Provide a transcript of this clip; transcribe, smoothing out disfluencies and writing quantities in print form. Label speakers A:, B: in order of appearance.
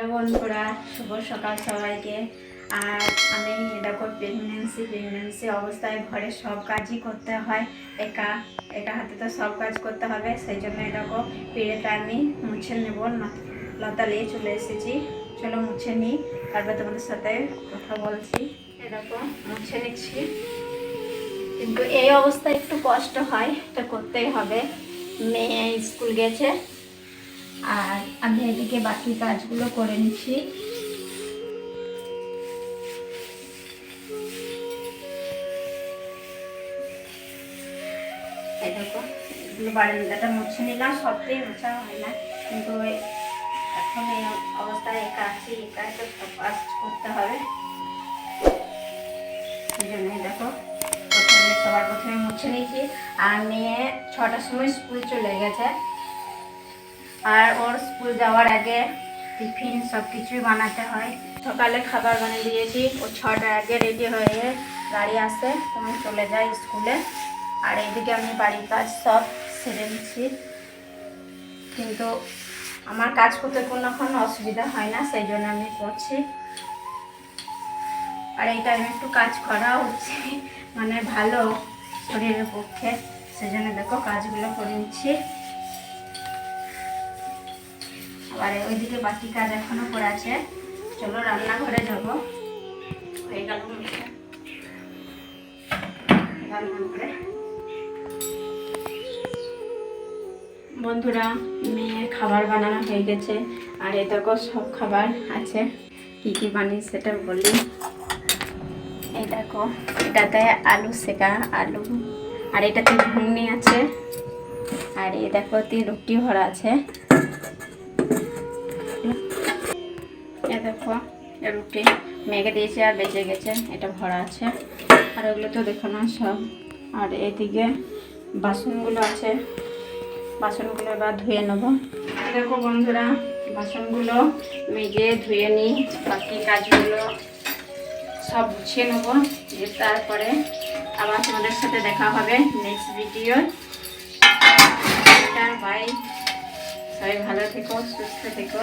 A: Hello বন্ধুরা, শুভ সকাল সবাইকে। আর আমি দেখো প্রেগনেন্সি অবস্থায় ঘরে সব কাজই করতে হয়। একা একা হাতে তো সব কাজ করতে হবে, সেই জন্য দেখো পিড়েটা আমি মুছে নেব। লতা নিয়ে চলে এসেছি, চলো মুছে নিই, তারপর তোমাদের সাথে কথা বলছি। দেখো মুছে নিচ্ছি, কিন্তু এই অবস্থায় একটু কষ্ট হয়, এটা করতেই হবে। মেয়ে স্কুল গেছে আর আমি এদিকে বাকি কাজগুলো করে নিচ্ছি। এই দেখো এগুলো বারান্দাটা মুছে নিলাম, সবটাই মোছা হয় না, কিন্তু এখন এই অবস্থায় একা আছি, একা তো সব কাজ করতে হবে। সেই জন্যই দেখো সবার প্রথমে মুছে নিয়েছি। আর মেয়ে 6টার সময় স্কুল চলে গেছে, আর ওর স্কুল যাওয়ার আগে টিফিন সব কিছুই বানাতে হয়। সকালে খাবার বানিয়ে দিয়েছি, ও 6টার আগে রেডি হয়ে গাড়ি আসে তখন চলে যায় স্কুলে। আর এইদিকে আমি বাড়ির কাজ সব সেরে নিচ্ছি, কিন্তু আমার কাজ করতে কোনো অসুবিধা হয় না, সেই জন্য আমি করছি। আর এই টাইমে একটু কাজ করা হচ্ছে, মানে ভালো শরীরের পক্ষে, সেই জন্য দেখো কাজগুলো করে নিচ্ছি। আবার ওইদিকে বাকি কাজ এখনো করে আছে, চলো রান্নাঘরে যাব। হয়ে গেল রান্নাঘরে। বন্ধুরা, মেয়ে খাবার বানানো হয়ে গেছে, আর এই দেখো সব খাবার আছে। কি কি বানিয়ে সেটা বলি। এই দেখো এটাতে আলু সেকা আলু, আর এটাতে ঘুগনি আছে, আর এই দেখো রুটি ভরা আছে। দেখো রুটি মেঘে দিয়েছে আর বেঁচে গেছে, এটা ভরা আছে। আর ওগুলো তো দেখো না সব। আর এদিকে বাসনগুলো আছে, বাসনগুলো এবার ধুয়ে নেবো। দেখো বন্ধুরা, বাসনগুলো মেজে ধুয়ে নিই, বাকি কাজগুলো সব গুছিয়ে নেবো, তারপরে আবার তোমাদের সাথে দেখা হবে নেক্সট ভিডিও। বাই, সবাই ভালো থেকো, সুস্থ থেকো।